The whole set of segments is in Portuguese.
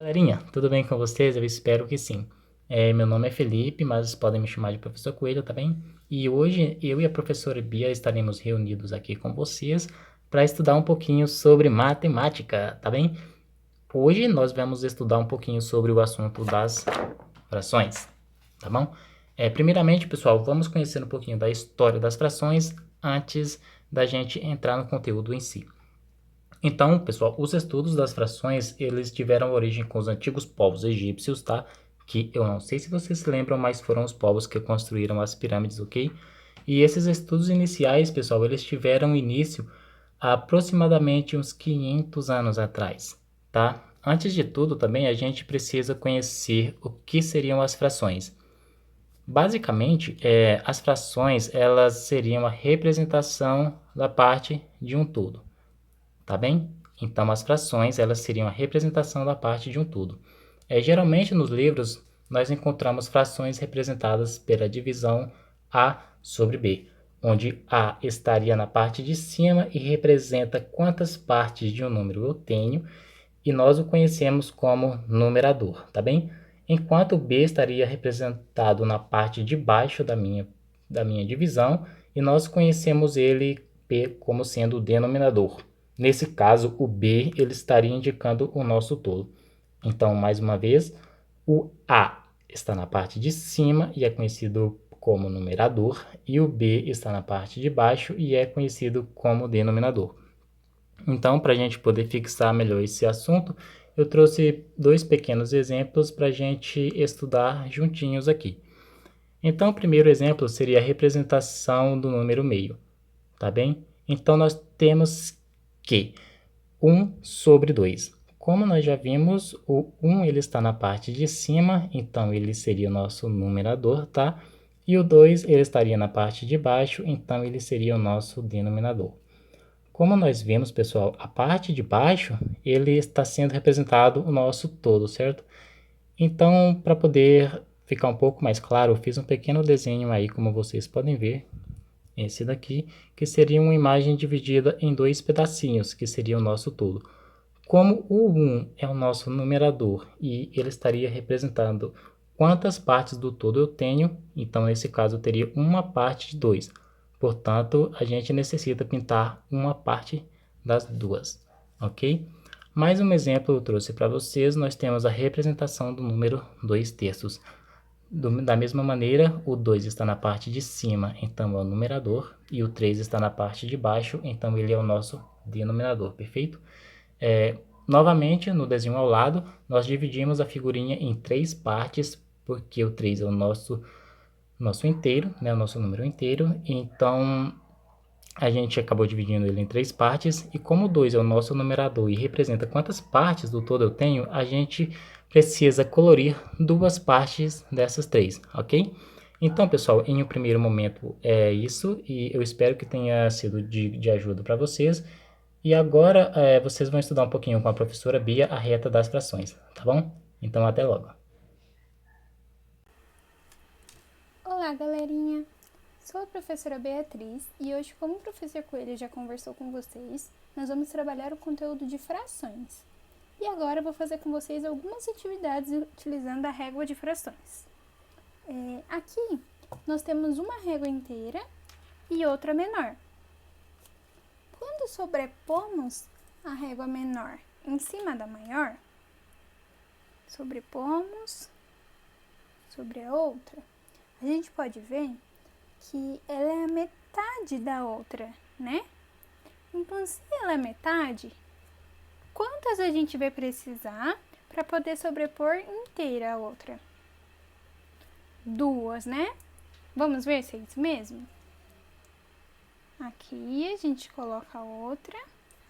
Galerinha, tudo bem com vocês? Eu espero que sim. Meu nome é Felipe, mas podem me chamar de Professor Coelho, tá bem? E hoje eu e a professora Bia estaremos reunidos aqui com vocês para estudar um pouquinho sobre matemática, tá bem? Hoje nós vamos estudar um pouquinho sobre o assunto das frações, tá bom? Primeiramente, pessoal, vamos conhecer um pouquinho da história das frações antes da gente entrar no conteúdo em si. Então, pessoal, os estudos das frações, eles tiveram origem com os antigos povos egípcios, tá? Que eu não sei se vocês se lembram, mas foram os povos que construíram as pirâmides, ok? E esses estudos iniciais, pessoal, eles tiveram início há aproximadamente uns 500 anos atrás, tá? Antes de tudo, também a gente precisa conhecer o que seriam as frações. Basicamente, as frações, elas seriam a representação da parte de um todo. Tá bem? Então, as frações, elas seriam a representação da parte de um todo. Geralmente, nos livros, nós encontramos frações representadas pela divisão A sobre B, onde A estaria na parte de cima e representa quantas partes de um número eu tenho, e nós o conhecemos como numerador, tá bem? Enquanto o B estaria representado na parte de baixo da minha divisão, e nós conhecemos ele P como sendo o denominador. Nesse caso, o B ele estaria indicando o nosso todo. Então, mais uma vez, o A está na parte de cima e é conhecido como numerador, e o B está na parte de baixo e é conhecido como denominador. Então, para a gente poder fixar melhor esse assunto, eu trouxe dois pequenos exemplos para a gente estudar juntinhos aqui. Então, o primeiro exemplo seria a representação do número meio, tá bem? Então, nós temos que 1 sobre 2. Como nós já vimos, o 1 ele está na parte de cima, então ele seria o nosso numerador, tá? E o 2 ele estaria na parte de baixo, então ele seria o nosso denominador. Como nós vimos, pessoal, a parte de baixo ele está sendo representado o nosso todo, certo? Então, para poder ficar um pouco mais claro, eu fiz um pequeno desenho aí, como vocês podem ver, esse daqui, que seria uma imagem dividida em dois pedacinhos, que seria o nosso todo. Como o 1 é o nosso numerador e ele estaria representando quantas partes do todo eu tenho, então nesse caso eu teria uma parte de 2. Portanto, a gente necessita pintar uma parte das duas, ok? Mais um exemplo eu trouxe para vocês, nós temos a representação do número 2 terços. Da mesma maneira, o 2 está na parte de cima, então é o numerador, e o 3 está na parte de baixo, então ele é o nosso denominador, perfeito? Novamente, no desenho ao lado, nós dividimos a figurinha em três partes, porque o 3 é o nosso inteiro, né, o nosso número inteiro, então a gente acabou dividindo ele em três partes, e como o 2 é o nosso numerador e representa quantas partes do todo eu tenho, a gente precisa colorir duas partes dessas três, ok? Então, pessoal, em um primeiro momento é isso, e eu espero que tenha sido de ajuda para vocês. E agora vocês vão estudar um pouquinho com a professora Bia a reta das frações, tá bom? Então, até logo. Olá, galerinha! Sou a professora Beatriz e hoje, como o professor Coelho já conversou com vocês, nós vamos trabalhar o conteúdo de frações. E agora eu vou fazer com vocês algumas atividades utilizando a régua de frações. Aqui nós temos uma régua inteira e outra menor. Quando sobrepomos a régua menor em cima da maior, sobrepomos sobre a outra, a gente pode ver que ela é a metade da outra, né? Então, se ela é metade, quantas a gente vai precisar para poder sobrepor inteira a outra? Duas, né? Vamos ver se é isso mesmo? Aqui a gente coloca a outra,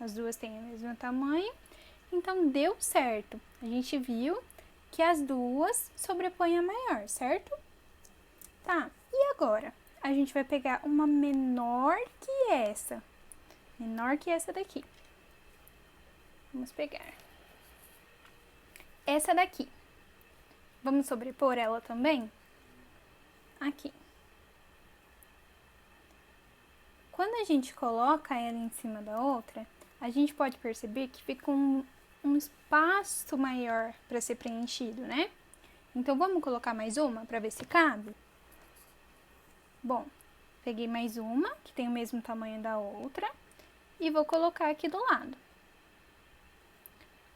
as duas têm o mesmo tamanho, então deu certo. A gente viu que as duas sobrepõem a maior, certo? Tá, e agora? A gente vai pegar uma menor que essa daqui. Vamos pegar essa daqui. Vamos sobrepor ela também? Aqui. Quando a gente coloca ela em cima da outra, a gente pode perceber que fica um espaço maior para ser preenchido, né? Então, vamos colocar mais uma para ver se cabe? Bom, peguei mais uma, que tem o mesmo tamanho da outra, e vou colocar aqui do lado.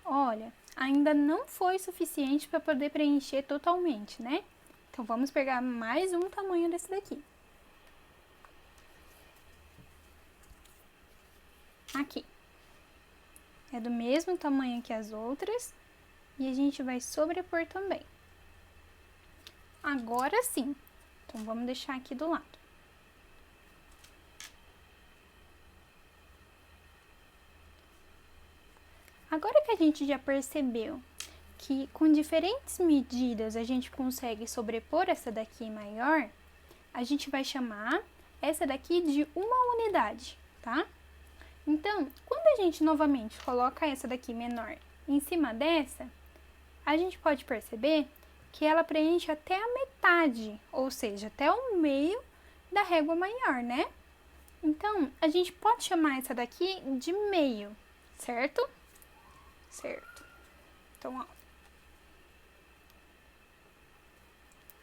Olha, ainda não foi suficiente para poder preencher totalmente, né? Então, vamos pegar mais um tamanho desse daqui. Aqui. É do mesmo tamanho que as outras e a gente vai sobrepor também. Agora sim. Então, vamos deixar aqui do lado. Agora que a gente já percebeu que com diferentes medidas a gente consegue sobrepor essa daqui maior, a gente vai chamar essa daqui de uma unidade, tá? Então, quando a gente novamente coloca essa daqui menor em cima dessa, a gente pode perceber que ela preenche até a metade, ou seja, até o meio da régua maior, né? Então, a gente pode chamar essa daqui de meio, certo? Certo. Então, ó.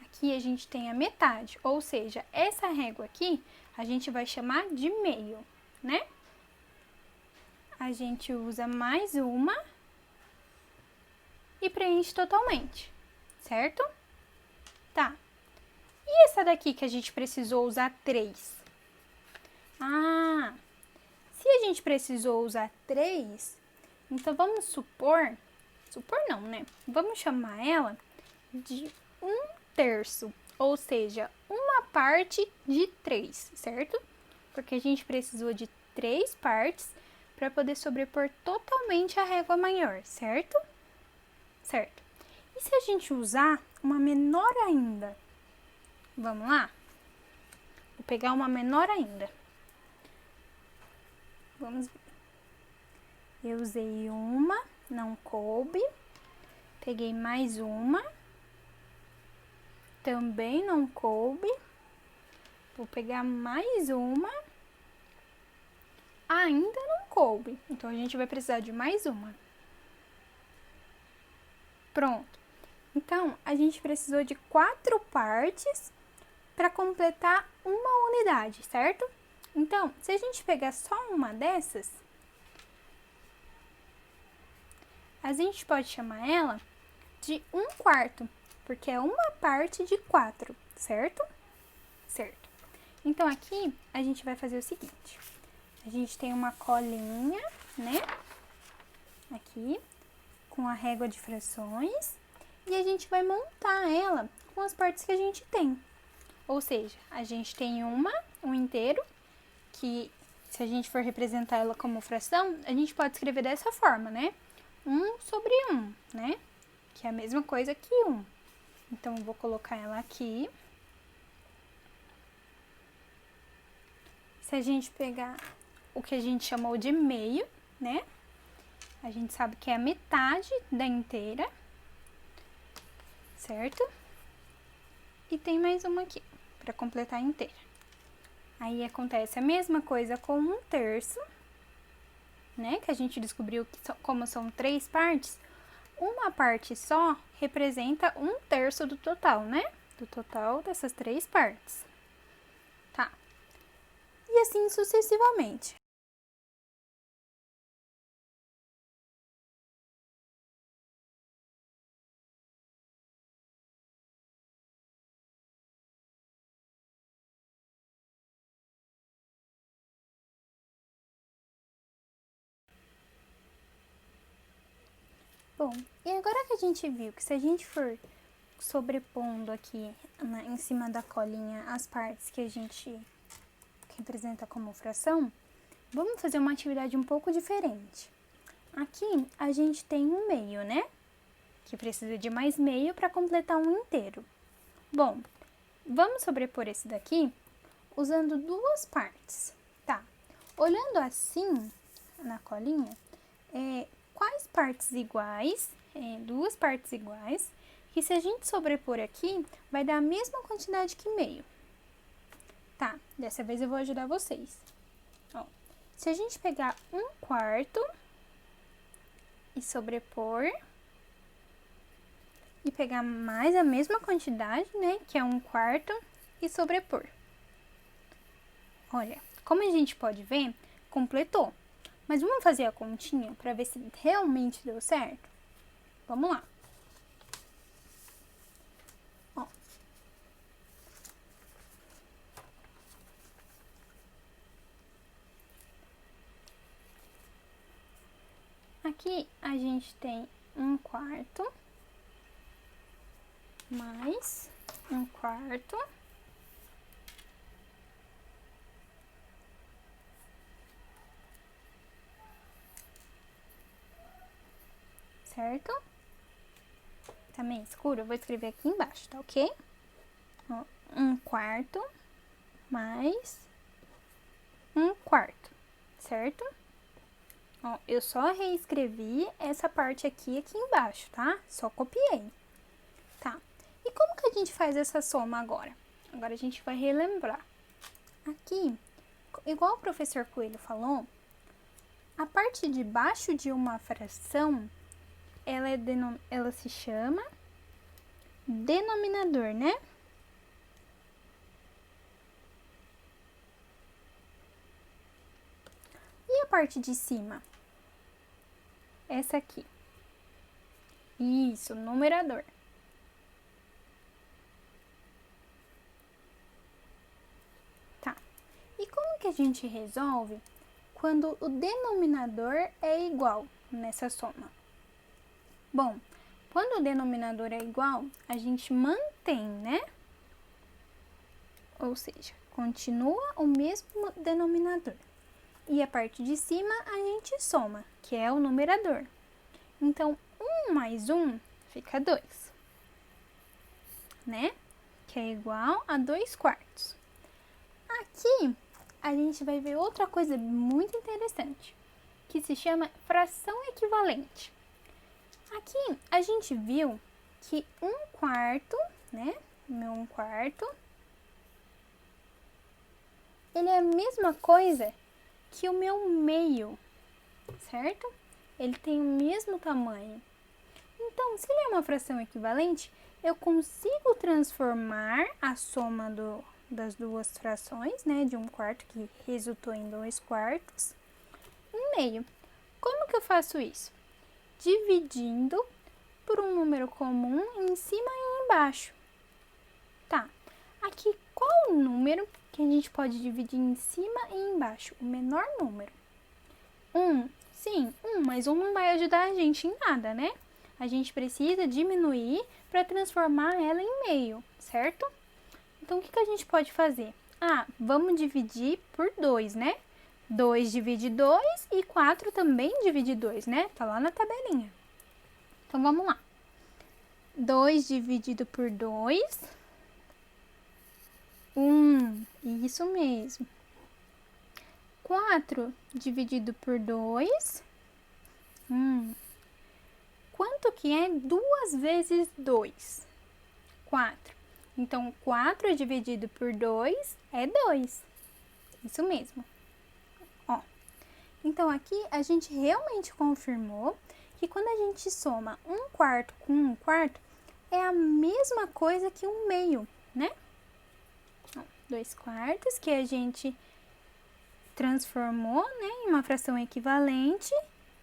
Aqui a gente tem a metade, ou seja, essa régua aqui a gente vai chamar de meio, né? A gente usa mais uma e preenche totalmente, certo? Tá. E essa daqui que a gente precisou usar 3? Ah, se a gente precisou usar 3, então vamos supor não, né? Vamos chamar ela de 1/3, ou seja, uma parte de 3, certo? Porque a gente precisou de 3 partes para poder sobrepor totalmente a régua maior, certo? Certo. E se a gente usar uma menor ainda? Vamos lá? Vou pegar uma menor ainda. Vamos ver. Eu usei uma, não coube. Peguei mais uma. Também não coube. Vou pegar mais uma. Ainda não coube. Então, a gente vai precisar de mais uma. Pronto. Então, a gente precisou de 4 partes para completar uma unidade, certo? Então, se a gente pegar só uma dessas, a gente pode chamar ela de 1/4, porque é uma parte de 4, certo? Certo. Então, aqui, a gente vai fazer o seguinte. A gente tem uma colinha, né? Aqui, com a régua de frações. E a gente vai montar ela com as partes que a gente tem. Ou seja, a gente tem um inteiro, que se a gente for representar ela como fração, a gente pode escrever dessa forma, né? 1/1, né? Que é a mesma coisa que 1. Então, eu vou colocar ela aqui. Se a gente pegar o que a gente chamou de meio, né? A gente sabe que é a metade da inteira, certo? E tem mais uma aqui, para completar a inteira. Aí, acontece a mesma coisa com 1/3, né? Que a gente descobriu que como são 3 partes, uma parte só representa 1/3 do total, né? Do total dessas 3 partes. Tá. E assim sucessivamente. Bom, e agora que a gente viu que se a gente for sobrepondo aqui em cima da colinha as partes que a gente representa como fração, vamos fazer uma atividade um pouco diferente. Aqui a gente tem um meio, né? Que precisa de mais meio para completar um inteiro. Bom, vamos sobrepor esse daqui usando 2 partes, tá? Olhando assim na colinha, quais partes iguais, 2 partes iguais, que se a gente sobrepor aqui, vai dar a mesma quantidade que meio. Tá, dessa vez eu vou ajudar vocês. Ó, se a gente pegar 1/4 e sobrepor. E pegar mais a mesma quantidade, né, que é 1/4, e sobrepor. Olha, como a gente pode ver, completou. Mas vamos fazer a continha para ver se realmente deu certo? Vamos lá. Ó. Aqui a gente tem 1/4 mais 1/4 certo? Tá meio escuro? Eu vou escrever aqui embaixo, tá ok? Ó, 1/4 mais 1/4, certo? Ó, eu só reescrevi essa parte aqui embaixo, tá? Só copiei. Tá. E como que a gente faz essa soma agora? Agora a gente vai relembrar. Aqui, igual o professor Coelho falou, a parte de baixo de uma fração, ela se chama denominador, né? E a parte de cima? Essa aqui. Isso, numerador. Tá. E como que a gente resolve quando o denominador é igual nessa soma? Bom, quando o denominador é igual, a gente mantém, né? Ou seja, continua o mesmo denominador. E a parte de cima a gente soma, que é o numerador. Então, 1 mais 1 fica 2, né? Que é igual a 2/4. Aqui, a gente vai ver outra coisa muito interessante, que se chama fração equivalente. Aqui, a gente viu que 1/4, né? Meu 1/4, ele é a mesma coisa que o meu meio, certo? Ele tem o mesmo tamanho. Então, se ele é uma fração equivalente, eu consigo transformar a soma das duas frações, né, de 1/4, que resultou em 2/4, em meio. Como que eu faço isso? Dividindo por um número comum em cima e embaixo. Tá, aqui qual o número que a gente pode dividir em cima e embaixo? O menor número. 1. Sim, 1, mas 1 não vai ajudar a gente em nada, né? A gente precisa diminuir para transformar ela em meio, certo? Então, o que a gente pode fazer? Ah, vamos dividir por 2, né? 2 divide 2 e 4 também divide 2, né? Tá lá na tabelinha. Então, vamos lá. 2 dividido por 2. 1. Isso mesmo. 4 dividido por 2. Quanto que é 2 vezes 2? 4. Então, 4 dividido por 2 é 2. Isso mesmo. Ó. Então, aqui a gente realmente confirmou que quando a gente soma 1/4 com 1/4, é a mesma coisa que um meio, né? 2/4 que a gente transformou, né, em uma fração equivalente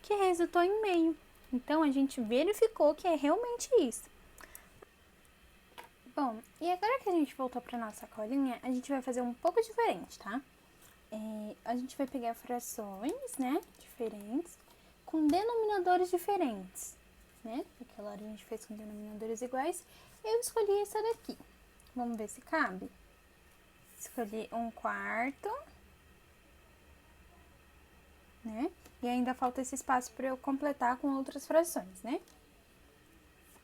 que resultou em meio. Então, a gente verificou que é realmente isso. Bom, e agora que a gente voltou para nossa colinha, a gente vai fazer um pouco diferente, tá? A gente vai pegar frações, né, diferentes, com denominadores diferentes, né? Aquela hora a gente fez com denominadores iguais. Eu escolhi essa daqui. Vamos ver se cabe? Escolhi 1/4, né? E ainda falta esse espaço para eu completar com outras frações, né?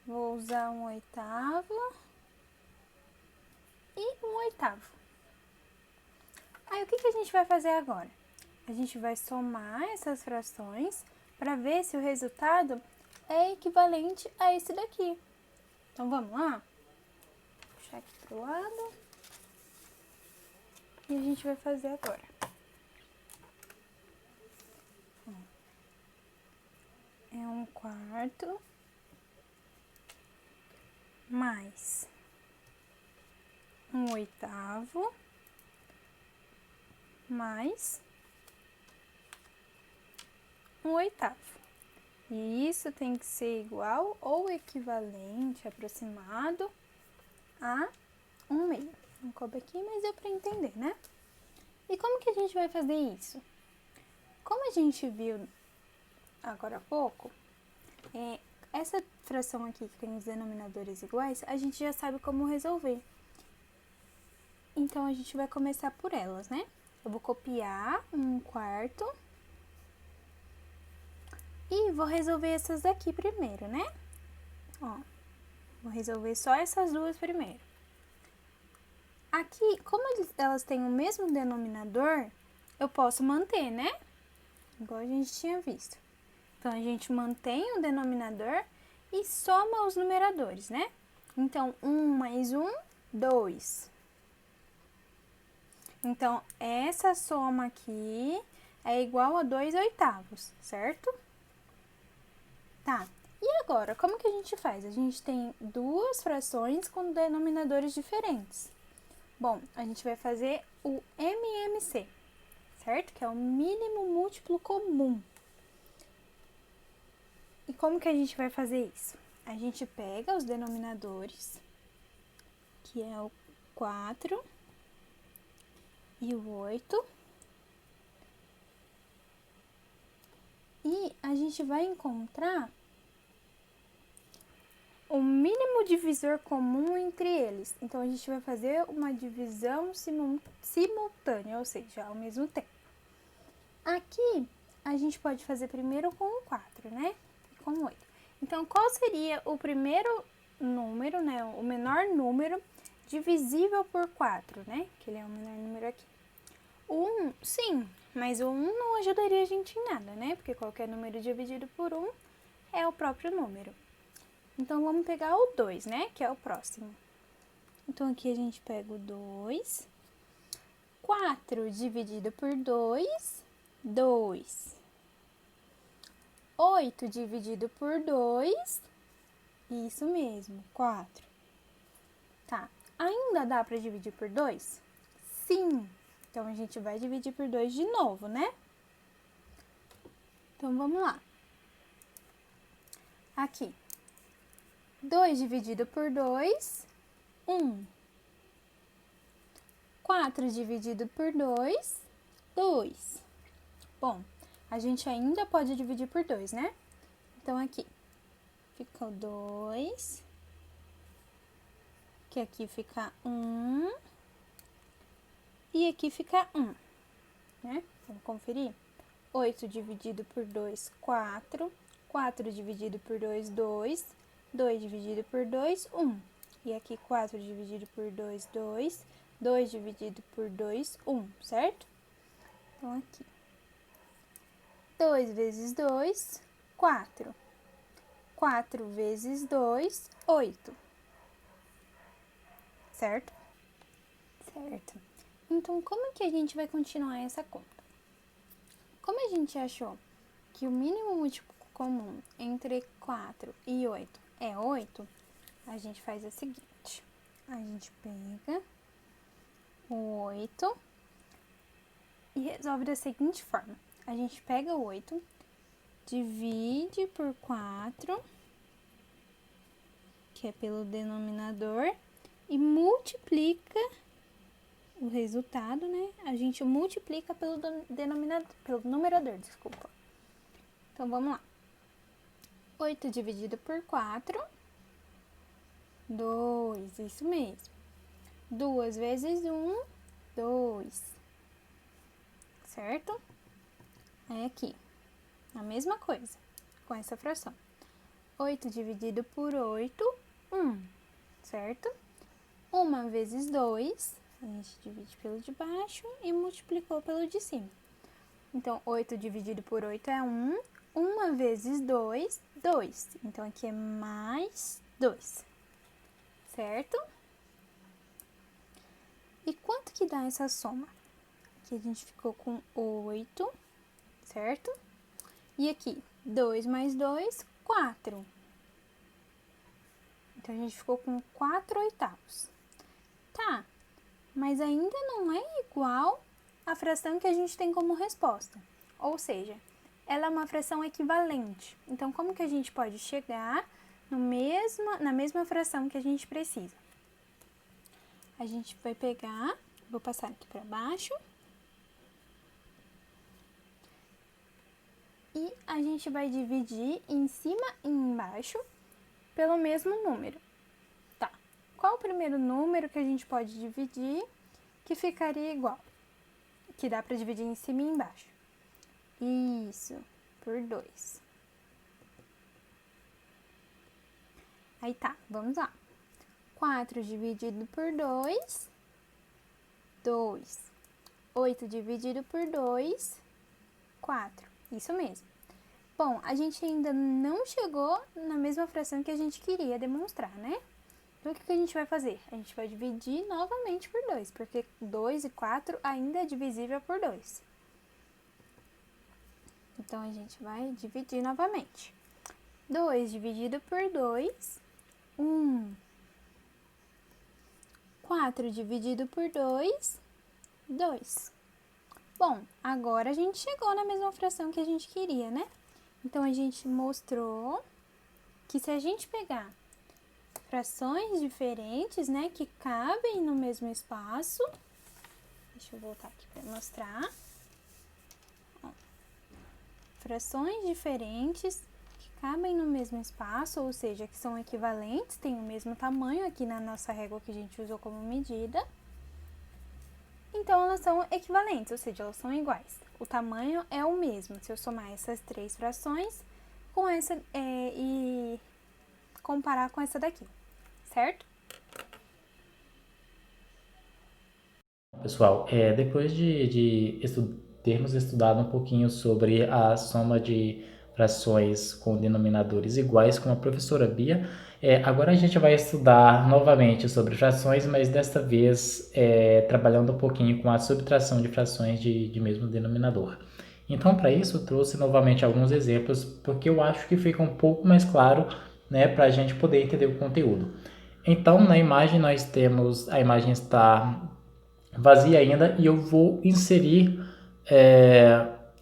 Vou usar 1/8 e 1/8. Aí, o que a gente vai fazer agora? A gente vai somar essas frações para ver se o resultado é equivalente a esse daqui. Então, vamos lá? Vou puxar aqui pro lado. E a gente vai fazer agora. é 1/4 mais 1/8 mais 1/8. E isso tem que ser igual ou equivalente, aproximado a 1/6. Não coube aqui, mas deu para entender, né? E como que a gente vai fazer isso? Como a gente viu agora há pouco, essa fração aqui que tem os denominadores iguais, a gente já sabe como resolver. Então, a gente vai começar por elas, né? Eu vou copiar 1/4 e vou resolver essas daqui primeiro, né? Ó, vou resolver só essas duas primeiro. Aqui, como elas têm o mesmo denominador, eu posso manter, né? Igual a gente tinha visto. Então, a gente mantém o denominador e soma os numeradores, né? Então, 1 mais 1, 2. Então, essa soma aqui é igual a 2/8, certo? Tá. E agora, como que a gente faz? A gente tem duas frações com denominadores diferentes. Bom, a gente vai fazer o MMC, certo? Que é o mínimo múltiplo comum. E como que a gente vai fazer isso? A gente pega os denominadores, que é o 4 e o 8, e a gente vai encontrar o mínimo divisor comum entre eles. Então, a gente vai fazer uma divisão simultânea, ou seja, ao mesmo tempo. Aqui, a gente pode fazer primeiro com o 4, né? E com o 8. Então, qual seria o primeiro número, né? O menor número divisível por 4, né? Que ele é o menor número aqui. O 1, sim, mas o 1 não ajudaria a gente em nada, né? Porque qualquer número dividido por 1 é o próprio número. Então, vamos pegar o 2, né? Que é o próximo. Então, aqui a gente pega o 2. 4 dividido por 2, 2. 8 dividido por 2, isso mesmo, 4. Tá, ainda dá para dividir por 2? Sim. Então, a gente vai dividir por 2 de novo, né? Então, vamos lá. Aqui. 2 dividido por 2, 1. 4 dividido por 2, 2. Bom, a gente ainda pode dividir por 2, né? Então, aqui fica o 2, que aqui fica 1, e aqui fica 1, né? Vamos conferir? 8 dividido por 2, 4. 4 dividido por 2, 2. 2 dividido por 2, 1. E aqui 4 dividido por 2, 2. 2 dividido por 2, 1, certo? Então, aqui. 2 vezes 2, 4. 4 vezes 2, 8. Certo? Certo. Então, como que a gente vai continuar essa conta? Como a gente achou que o mínimo múltiplo comum entre 4 e 8 é 8, a gente faz o seguinte. A gente pega o 8 e resolve da seguinte forma. A gente pega o 8, divide por 4, que é pelo denominador, e multiplica o resultado, né? A gente multiplica pelo denominador, pelo numerador, desculpa. Então, vamos lá. 8 dividido por 4, 2, isso mesmo. 2 vezes 1, 2. Certo? Aí, aqui, a mesma coisa, com essa fração. 8 dividido por 8, 1, certo? 1 vezes 2, a gente divide pelo de baixo e multiplicou pelo de cima. Então, 8 dividido por 8 é 1. 1 vezes 2, 2. Então, aqui é mais 2. Certo? E quanto que dá essa soma? Aqui a gente ficou com 8, certo? E aqui, 2 mais 2, 4. Então, a gente ficou com 4/8. Tá, mas ainda não é igual à fração que a gente tem como resposta. Ou seja, ela é uma fração equivalente. Então, como que a gente pode chegar na mesma fração que a gente precisa? A gente vai pegar, vou passar aqui para baixo. E a gente vai dividir em cima e embaixo pelo mesmo número. Tá, qual o primeiro número que a gente pode dividir que ficaria igual? Que dá para dividir em cima e embaixo. Isso, por 2. Aí tá, vamos lá. 4 dividido por 2, 2. 8 dividido por 2, 4. Isso mesmo. Bom, a gente ainda não chegou na mesma fração que a gente queria demonstrar, né? Então, o que a gente vai fazer? A gente vai dividir novamente por 2, porque 2 e 4 ainda é divisível por 2. Então, a gente vai dividir novamente. 2 dividido por 2, 1. 4 dividido por 2, 2. Bom, agora a gente chegou na mesma fração que a gente queria, né? Então, a gente mostrou que se a gente pegar frações diferentes, né, que cabem no mesmo espaço, deixa eu voltar aqui para mostrar. Ó, frações diferentes que cabem no mesmo espaço, ou seja, que são equivalentes, têm o mesmo tamanho aqui na nossa régua que a gente usou como medida. Então, elas são equivalentes, ou seja, elas são iguais. O tamanho é o mesmo. Se eu somar essas 3 frações com essa e comparar com essa daqui, certo? Pessoal, depois de termos estudado um pouquinho sobre a soma de frações com denominadores iguais com a professora Bia, agora a gente vai estudar novamente sobre frações, mas desta vez trabalhando um pouquinho com a subtração de frações de mesmo denominador. Então, para isso, eu trouxe novamente alguns exemplos, porque eu acho que fica um pouco mais claro, né, para a gente poder entender o conteúdo. Então, na imagem nós temos, a imagem está vazia ainda e eu vou inserir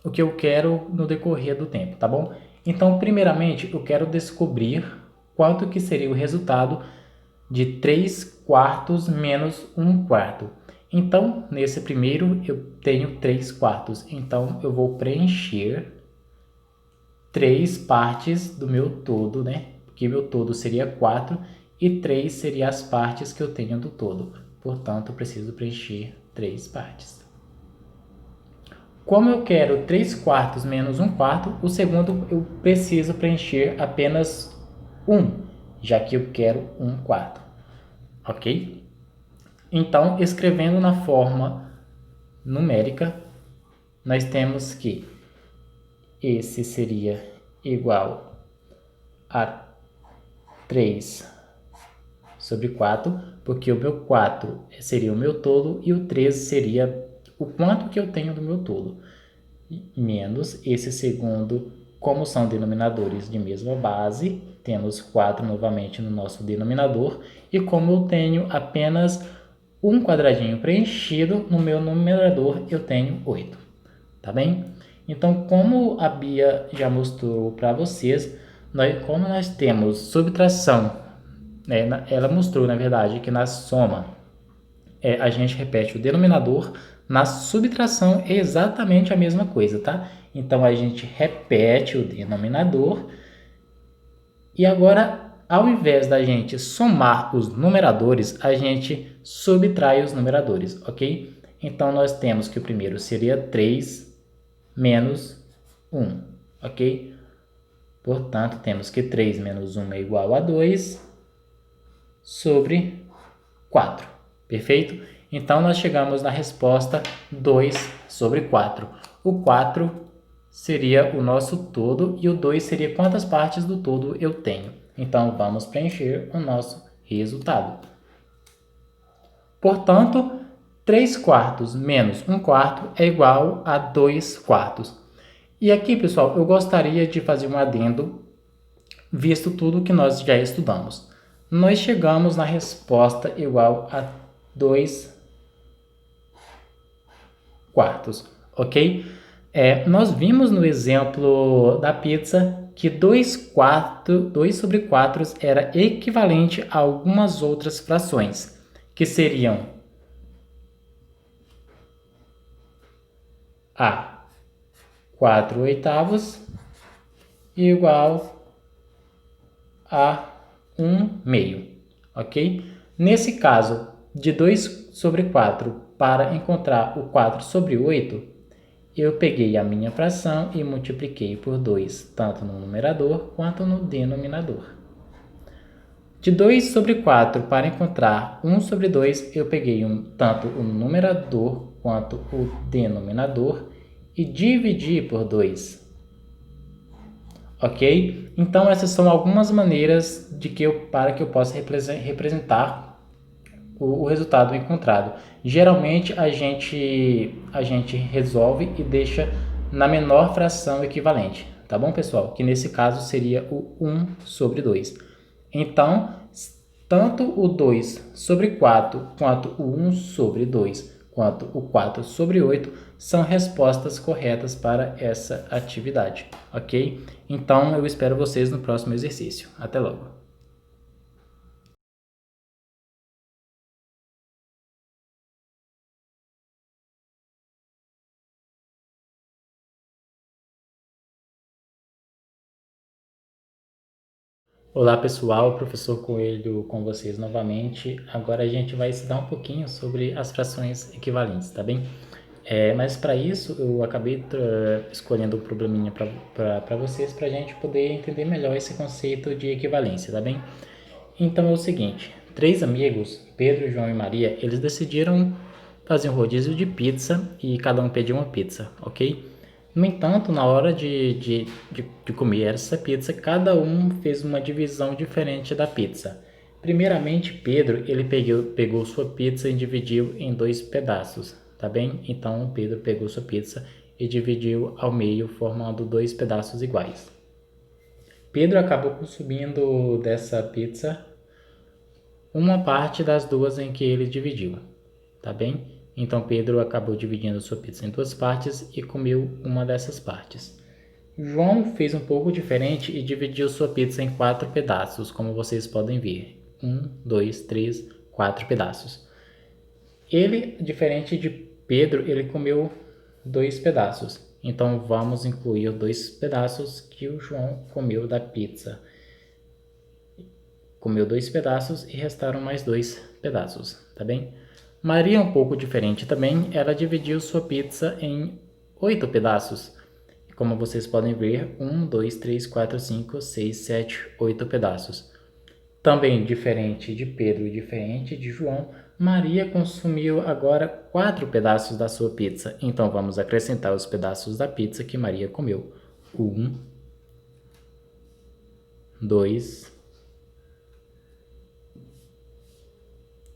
o que eu quero no decorrer do tempo, tá bom? Então, primeiramente, eu quero descobrir quanto que seria o resultado de 3 quartos menos 1 quarto. Então, nesse primeiro, eu tenho 3 quartos. Então, eu vou preencher 3 partes do meu todo, né? Porque meu todo seria 4 e 3 seria as partes que eu tenho do todo. Portanto, eu preciso preencher 3 partes. Como eu quero 3 quartos menos 1 quarto, o segundo eu preciso preencher apenas 1, já que eu quero 1 quarto. Ok? Então, escrevendo na forma numérica, nós temos que esse seria igual a 3 sobre 4, porque o meu 4 seria o meu todo e o 3 seria o quanto que eu tenho do meu todo, menos esse segundo, como são denominadores de mesma base, temos 4 novamente no nosso denominador, e como eu tenho apenas um quadradinho preenchido, no meu numerador eu tenho 8, tá bem? Então, como a Bia já mostrou para vocês, como nós temos subtração, né, ela mostrou, na verdade, que na soma a gente repete o denominador, na subtração é exatamente a mesma coisa, tá? Então, a gente repete o denominador e agora, ao invés da gente somar os numeradores, a gente subtrai os numeradores, ok? Então, nós temos que o primeiro seria 3 menos 1, ok? Portanto, temos que 3 menos 1 é igual a 2 sobre 4, perfeito? Então, nós chegamos na resposta 2 sobre 4. O 4 seria o nosso todo e o 2 seria quantas partes do todo eu tenho. Então, vamos preencher o nosso resultado. Portanto, 3 quartos menos 1 quarto é igual a 2 quartos. E aqui, pessoal, eu gostaria de fazer um adendo, visto tudo que nós já estudamos. Nós chegamos na resposta igual a 2 quartos, ok? Nós vimos no exemplo da pizza que 2 sobre 4 era equivalente a algumas outras frações, que seriam a 4 oitavos igual a 1 meio, ok? Nesse caso, de 2 sobre 4 para encontrar o 4 sobre 8, eu peguei a minha fração e multipliquei por 2, tanto no numerador quanto no denominador. De 2 sobre 4 para encontrar 1 sobre 2, eu peguei tanto o numerador quanto o denominador e dividi por 2. Ok? Então, essas são algumas maneiras para que eu possa representar o resultado encontrado. Geralmente, a gente resolve e deixa na menor fração equivalente. Tá bom, pessoal? Que nesse caso seria o 1 sobre 2. Então, tanto o 2 sobre 4 quanto o 1 sobre 2 quanto o 4 sobre 8 são respostas corretas para essa atividade, ok? Então, eu espero vocês no próximo exercício. Até logo! Olá pessoal, professor Coelho com vocês novamente. Agora a gente vai estudar um pouquinho sobre as frações equivalentes, tá bem? Mas para isso eu acabei escolhendo um probleminha para vocês, para a gente poder entender melhor esse conceito de equivalência, tá bem? Então é o seguinte, 3 amigos, Pedro, João e Maria, eles decidiram fazer um rodízio de pizza e cada um pediu uma pizza, ok? No entanto, na hora de comer essa pizza, cada um fez uma divisão diferente da pizza. Primeiramente, Pedro, ele pegou sua pizza e dividiu em 2 pedaços, tá bem? Então, Pedro pegou sua pizza e dividiu ao meio, formando 2 pedaços iguais. Pedro acabou consumindo dessa pizza uma parte das 2 em que ele dividiu, tá bem? Então Pedro acabou dividindo sua pizza em 2 partes e comeu uma dessas partes. João fez um pouco diferente e dividiu sua pizza em 4 pedaços, como vocês podem ver. 1, 2, 3, 4 pedaços. Ele, diferente de Pedro, ele comeu 2 pedaços. Então vamos incluir 2 pedaços que o João comeu da pizza. Comeu 2 pedaços e restaram mais 2 pedaços, tá bem? Maria é um pouco diferente também, ela dividiu sua pizza em 8 pedaços. Como vocês podem ver, 1, 2, 3, 4, 5, 6, 7, 8 pedaços. Também diferente de Pedro e diferente de João, Maria consumiu agora 4 pedaços da sua pizza. Então vamos acrescentar os pedaços da pizza que Maria comeu. 1, 2,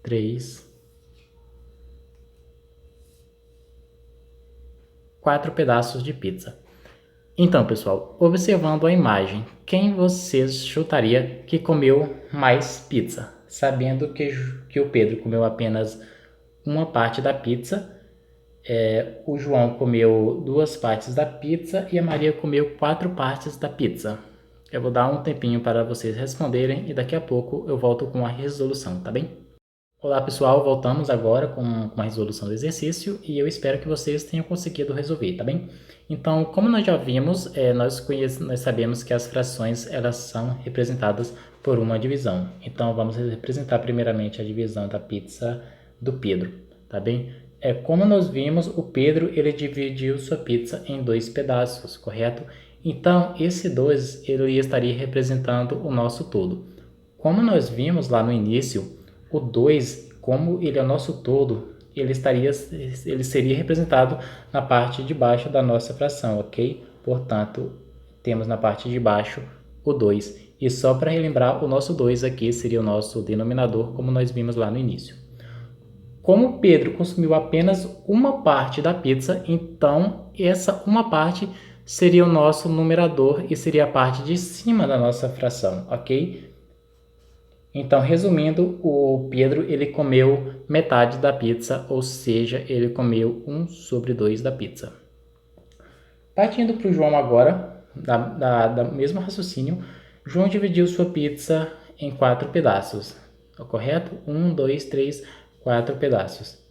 3, 4 pedaços de pizza. Então, pessoal, observando a imagem, quem vocês chutaria que comeu mais pizza? Sabendo que o Pedro comeu apenas uma parte da pizza, o João comeu 2 partes da pizza e a Maria comeu 4 partes da pizza. Eu vou dar um tempinho para vocês responderem e daqui a pouco eu volto com a resolução, tá bem? Olá pessoal, voltamos agora com a resolução do exercício e eu espero que vocês tenham conseguido resolver, tá bem? Então, como nós já vimos, nós sabemos que as frações elas são representadas por uma divisão. Então, vamos representar primeiramente a divisão da pizza do Pedro, tá bem? Como nós vimos, o Pedro ele dividiu sua pizza em 2 pedaços, correto? Então, esse 2 ele estaria representando o nosso todo. Como nós vimos lá no início, o 2, como ele é o nosso todo, ele seria representado na parte de baixo da nossa fração, ok? Portanto, temos na parte de baixo o 2. E só para relembrar, o nosso 2 aqui seria o nosso denominador, como nós vimos lá no início. Como Pedro consumiu apenas uma parte da pizza, então essa uma parte seria o nosso numerador e seria a parte de cima da nossa fração, ok? Então, resumindo, o Pedro ele comeu metade da pizza, ou seja, ele comeu 1/2 da pizza. Partindo para o João agora, da mesmo raciocínio, João dividiu sua pizza em 4 pedaços, correto? 1, 2, 3, 4 pedaços.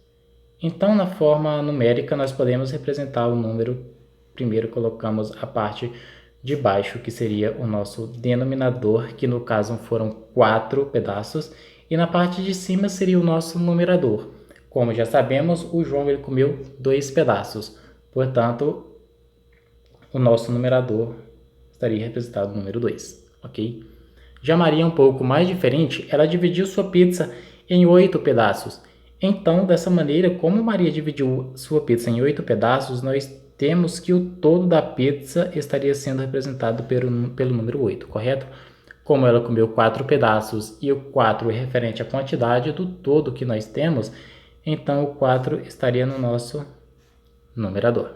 Então, na forma numérica, nós podemos representar o número. Primeiro colocamos a parte de baixo, que seria o nosso denominador, que no caso foram 4 pedaços, e na parte de cima seria o nosso numerador. Como já sabemos, o João ele comeu 2 pedaços, portanto, o nosso numerador estaria representado no número 2, ok? Já Maria é um pouco mais diferente, ela dividiu sua pizza em 8 pedaços. Então, dessa maneira, como Maria dividiu sua pizza em 8 pedaços, nós temos que o todo da pizza estaria sendo representado pelo número 8, correto? Como ela comeu 4 pedaços e o 4 é referente à quantidade do todo que nós temos, então o 4 estaria no nosso numerador.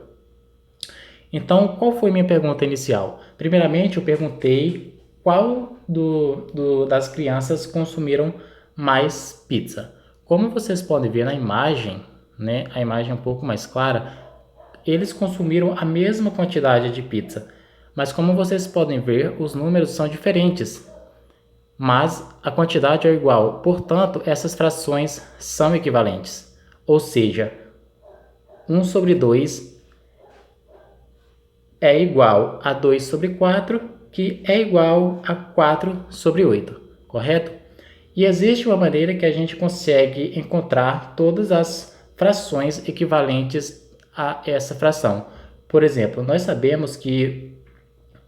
Então, qual foi minha pergunta inicial? Primeiramente, eu perguntei qual das crianças consumiram mais pizza. Como vocês podem ver na imagem, né, a imagem é um pouco mais clara, eles consumiram a mesma quantidade de pizza. Mas como vocês podem ver, os números são diferentes, mas a quantidade é igual. Portanto, essas frações são equivalentes. Ou seja, 1/2 é igual a 2/4, que é igual a 4/8, correto? E existe uma maneira que a gente consegue encontrar todas as frações equivalentes a essa fração. Por exemplo, nós sabemos que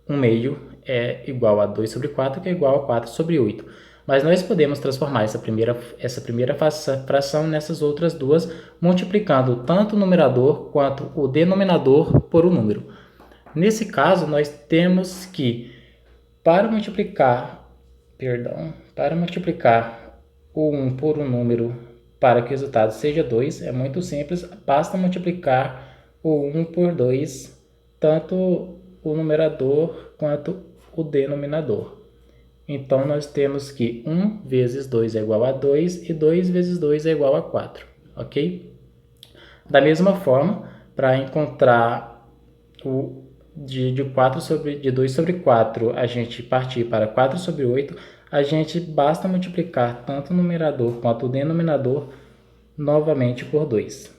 1/2 é igual a 2/4, que é igual a 4/8. Mas nós podemos transformar essa primeira fração nessas outras duas, multiplicando tanto o numerador quanto o denominador por um número. Nesse caso, nós temos que, para multiplicar o 1 por um número para que o resultado seja 2, é muito simples, basta multiplicar o 1 por 2, tanto o numerador quanto o denominador. Então, nós temos que 1 vezes 2 é igual a 2 e 2 vezes 2 é igual a 4, ok? Da mesma forma, para encontrar de 2/4, a gente partir para 4/8, a gente basta multiplicar tanto o numerador quanto o denominador novamente por 2.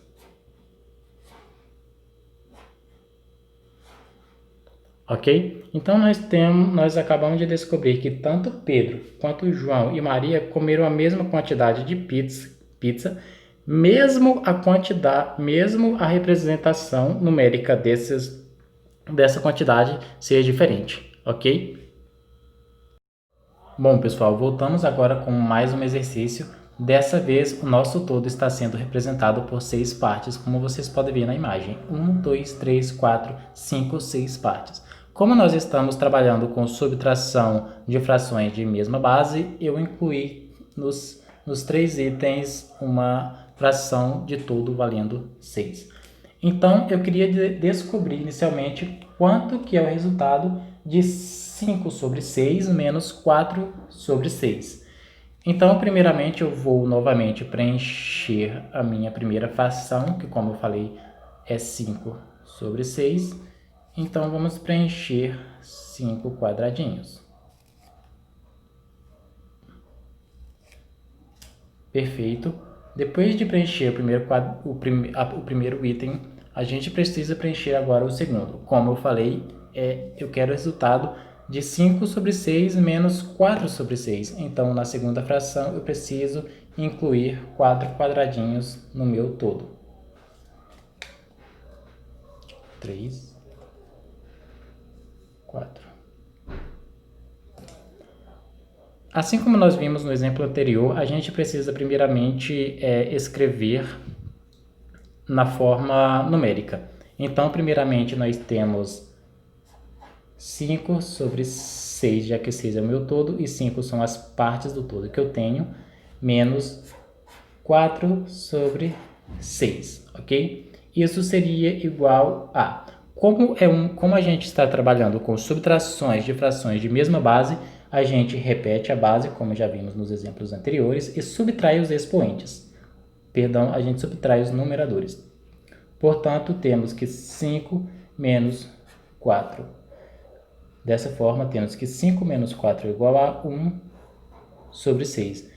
Ok? Então nós acabamos de descobrir que tanto Pedro quanto João e Maria comeram a mesma quantidade de pizza, mesmo a representação numérica dessa quantidade seja diferente, ok? Bom, pessoal, voltamos agora com mais um exercício. Dessa vez, o nosso todo está sendo representado por 6 partes, como vocês podem ver na imagem. 1, 2, 3, 4, 5, 6 partes. Como nós estamos trabalhando com subtração de frações de mesma base, eu incluí nos 3 itens uma fração de todo valendo 6. Então, eu queria descobrir inicialmente quanto que é o resultado de 5/6 menos 4/6. Então, primeiramente, eu vou novamente preencher a minha primeira fração, que como eu falei, é 5/6. Então, vamos preencher 5 quadradinhos. Perfeito. Depois de preencher o primeiro item, a gente precisa preencher agora o segundo. Como eu falei, eu quero o resultado de 5/6 menos 4/6. Então, na segunda fração, eu preciso incluir 4 quadradinhos no meu todo. 3, 4. Assim como nós vimos no exemplo anterior, a gente precisa primeiramente escrever na forma numérica. Então, primeiramente, nós temos 5/6, já que 6 é o meu todo, e 5 são as partes do todo que eu tenho, menos 4/6, ok? Isso seria igual a Como a gente está trabalhando com subtrações de frações de mesma base, a gente repete a base, como já vimos nos exemplos anteriores, e subtrai os expoentes. Perdão, a gente subtrai os numeradores. Portanto, temos que 5 menos 4. Dessa forma, temos que 5 menos 4 é igual a 1 sobre 6.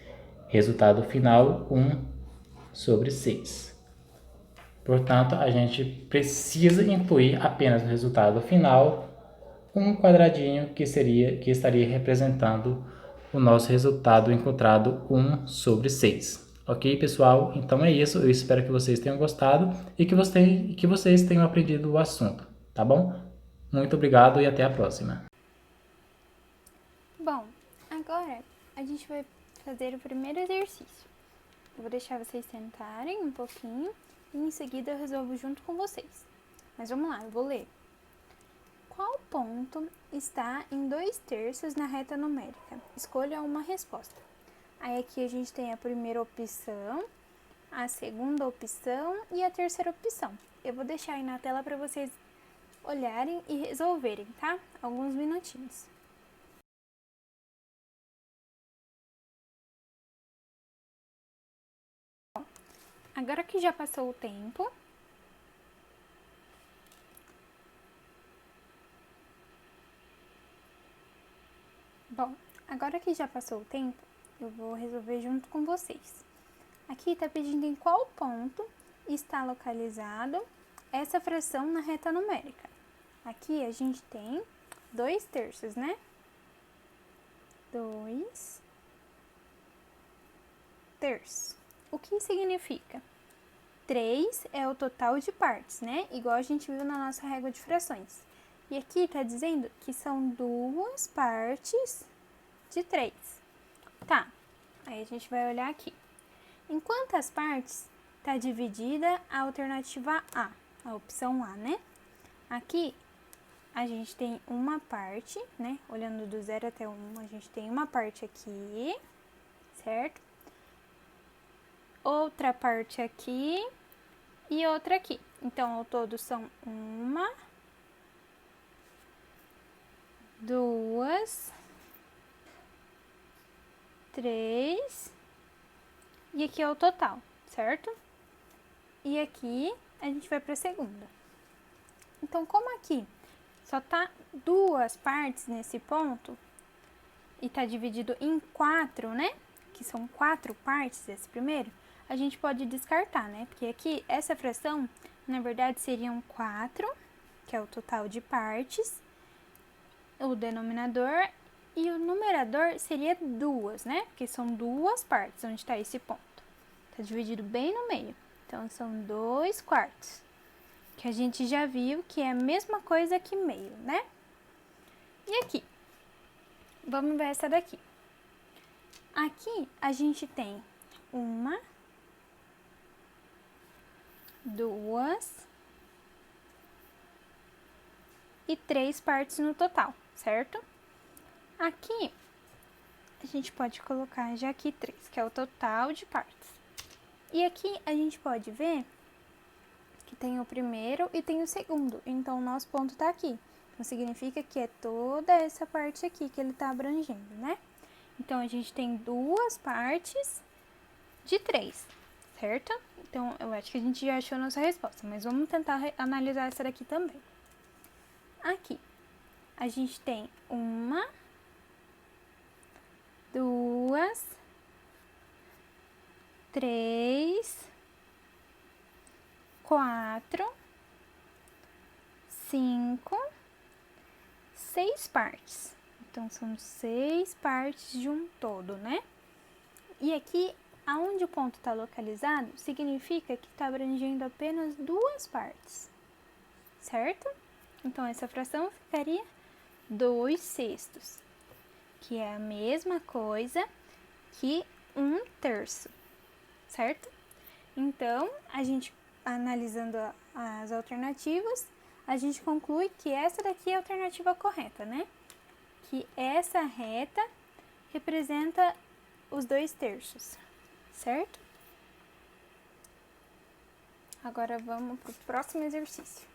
Resultado final, 1 sobre 6. Portanto, a gente precisa incluir apenas no resultado final um quadradinho que estaria representando o nosso resultado encontrado 1 sobre 6. Ok, pessoal? Então é isso. Eu espero que vocês tenham gostado e que vocês tenham aprendido o assunto, tá bom? Muito obrigado e até a próxima. Bom, agora a gente vai fazer o primeiro exercício. Eu vou deixar vocês sentarem um pouquinho e em seguida eu resolvo junto com vocês. Mas vamos lá, eu vou ler. Qual ponto está em 2/3 na reta numérica? Escolha uma resposta. Aí aqui a gente tem a primeira opção, a segunda opção e a terceira opção. Eu vou deixar aí na tela para vocês olharem e resolverem, tá? Alguns minutinhos. Agora que já passou o tempo, eu vou resolver junto com vocês. Aqui está pedindo em qual ponto está localizado essa fração na reta numérica. Aqui a gente tem 2/3, né? 2/3. O que significa? 3 é o total de partes, né? Igual a gente viu na nossa régua de frações. E aqui está dizendo que são 2 partes de 3. Tá, aí a gente vai olhar aqui. Em quantas partes está dividida a alternativa A, a opção A, né? Aqui a gente tem uma parte, né? Olhando do 0 até 1, a gente tem uma parte aqui, certo? Outra parte aqui e outra aqui. Então, ao todo são 1, 2, 3 e aqui é o total, certo? E aqui a gente vai para a segunda. Então, como aqui só tá 2 partes nesse ponto e tá dividido em 4, né? Que são 4 partes desse primeiro, a gente pode descartar, né? Porque aqui, essa fração, na verdade, seriam 4, que é o total de partes, o denominador, e o numerador seria 2, né? Porque são 2 partes onde está esse ponto. Tá dividido bem no meio. Então, são 2/4, que a gente já viu que é a mesma coisa que meio, né? E aqui? Vamos ver essa daqui. Aqui, a gente tem 1, 2 e 3 partes no total, certo? Aqui, a gente pode colocar já aqui 3, que é o total de partes. E aqui, a gente pode ver que tem o primeiro e tem o segundo, então o nosso ponto tá aqui. Então, significa que é toda essa parte aqui que ele tá abrangendo, né? Então, a gente tem 2 partes de 3, certo? Então, eu acho que a gente já achou a nossa resposta, mas vamos tentar analisar essa daqui também. Aqui, a gente tem 1, 2, 3, 4, 5, 6 partes. Então, são 6 partes de um todo, né? E aqui, aonde o ponto está localizado, significa que está abrangendo apenas 2 partes, certo? Então, essa fração ficaria 2/6, que é a mesma coisa que 1/3, certo? Então, a gente, analisando as alternativas, a gente conclui que essa daqui é a alternativa correta, né? Que essa reta representa os 2/3, certo? Agora vamos para o próximo exercício.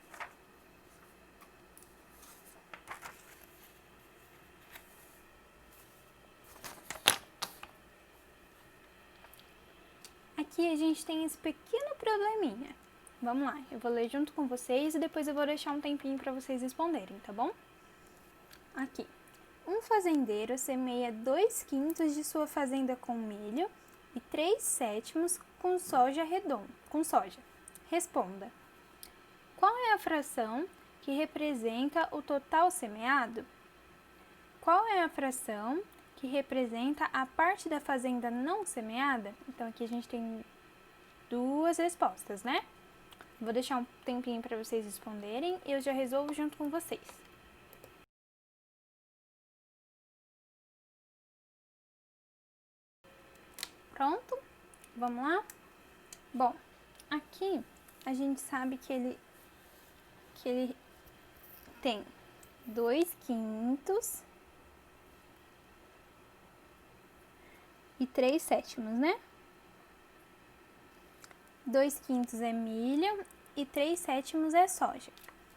aqui a gente tem esse pequeno probleminha. Vamos lá, eu vou ler junto com vocês e depois eu vou deixar um tempinho para vocês responderem, tá bom? Aqui. Um fazendeiro semeia 2/5 de sua fazenda com milho e 3/7 com soja Responda. Qual é a fração que representa o total semeado? Qual é a fração que representa a parte da fazenda não semeada? Então, aqui a gente tem duas respostas, né? Vou deixar um tempinho para vocês responderem e eu já resolvo junto com vocês. Pronto? Vamos lá? Bom, aqui a gente sabe que ele tem 2/5 e 3/7, né? 2/5 é milho e 3/7 é soja.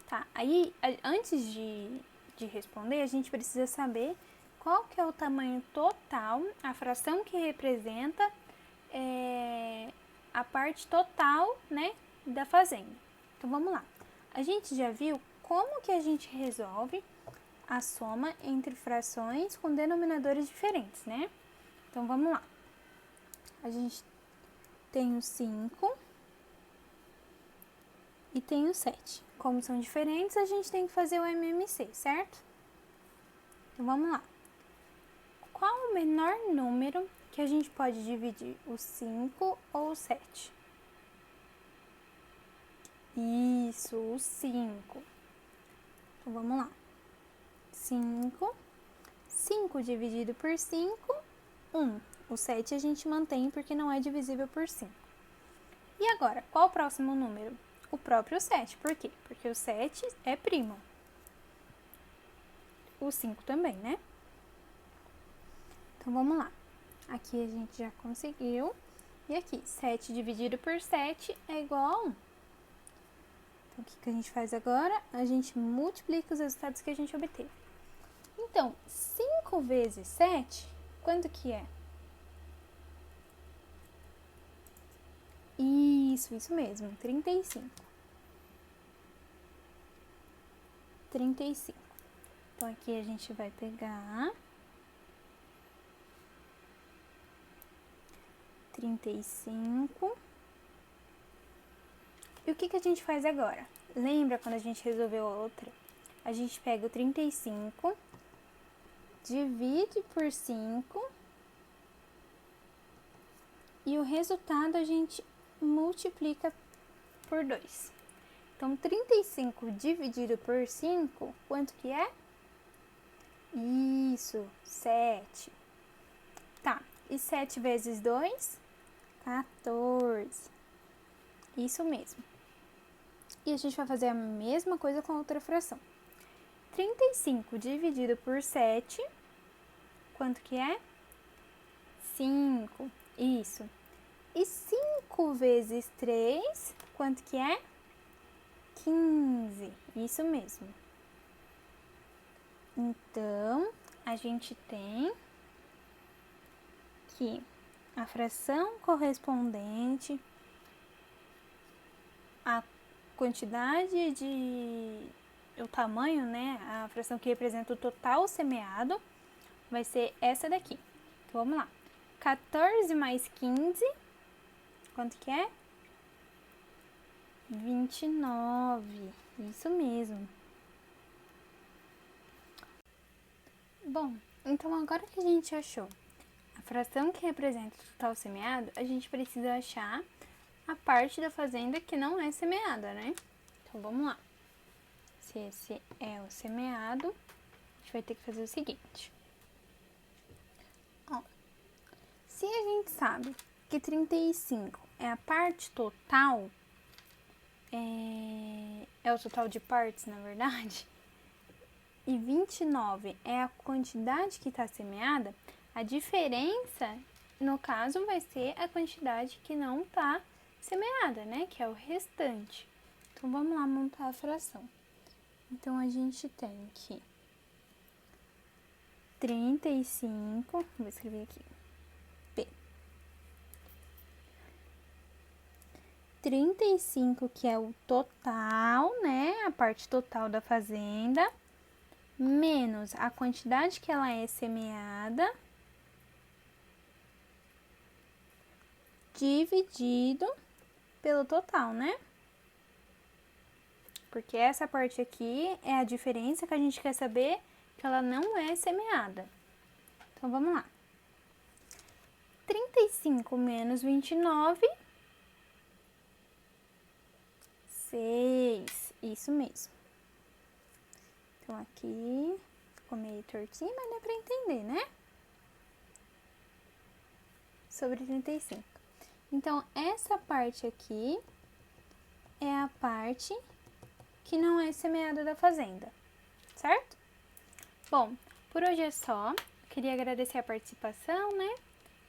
Tá, aí antes de responder, a gente precisa saber qual que é o tamanho total, a fração que representa a parte total, né, da fazenda. Então, vamos lá. A gente já viu como que a gente resolve a soma entre frações com denominadores diferentes, né? Então, vamos lá. A gente tem o 5 e tem o 7. Como são diferentes, a gente tem que fazer o MMC, certo? Então, vamos lá. Qual o menor número que a gente pode dividir, o 5 ou o 7? Isso, o 5. Então, vamos lá. 5. 5 dividido por 5, 1. O 7 a gente mantém porque não é divisível por 5. E agora, qual o próximo número? O próprio 7. Por quê? Porque o 7 é primo. O 5 também, né? Então, vamos lá. Aqui a gente já conseguiu. E aqui, 7 dividido por 7 é igual a 1. Então, o que a gente faz agora? A gente multiplica os resultados que a gente obteve. Então, 5 vezes 7, quanto que é? Isso mesmo, 35. 35. Então, aqui a gente vai pegar 35. E o que a gente faz agora? Lembra quando a gente resolveu a outra? A gente pega o 35, divide por 5 e o resultado a gente multiplica por 2. Então, 35 dividido por 5, quanto que é? Isso, 7. Tá, e 7 vezes 2? 14. Isso mesmo. E a gente vai fazer a mesma coisa com a outra fração. 35 dividido por 7, quanto que é? 5. Isso. E 5 vezes 3, quanto que é? 15. Isso mesmo. Então, a gente tem que a fração correspondente à quantidade o tamanho, né, a fração que representa o total semeado, vai ser essa daqui. Então, vamos lá. 14 mais 15, quanto que é? 29. Isso mesmo. Bom, então agora que a gente achou a fração que representa o total semeado, a gente precisa achar a parte da fazenda que não é semeada, né? Então, vamos lá. Se esse é o semeado, a gente vai ter que fazer o seguinte. Ó, se a gente sabe que 35 é a parte total, é o total de partes, na verdade, e 29 é a quantidade que está semeada, a diferença, no caso, vai ser a quantidade que não está semeada, né? Que é o restante. Então, vamos lá montar a fração. Então, a gente tem que 35, vou escrever aqui, P, 35, que é o total, né? A parte total da fazenda, menos a quantidade que ela é semeada, dividido pelo total, né? Porque essa parte aqui é a diferença que a gente quer saber que ela não é semeada. Então, vamos lá. 35 menos 29, 6. Isso mesmo. Então, aqui ficou meio tortinho, mas dá pra entender, né? Sobre 35. Então, essa parte aqui é a parte que não é semeada da fazenda, certo? Bom, por hoje é só. Queria agradecer a participação, né?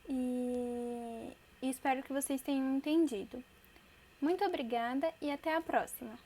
E espero que vocês tenham entendido. Muito obrigada e até a próxima!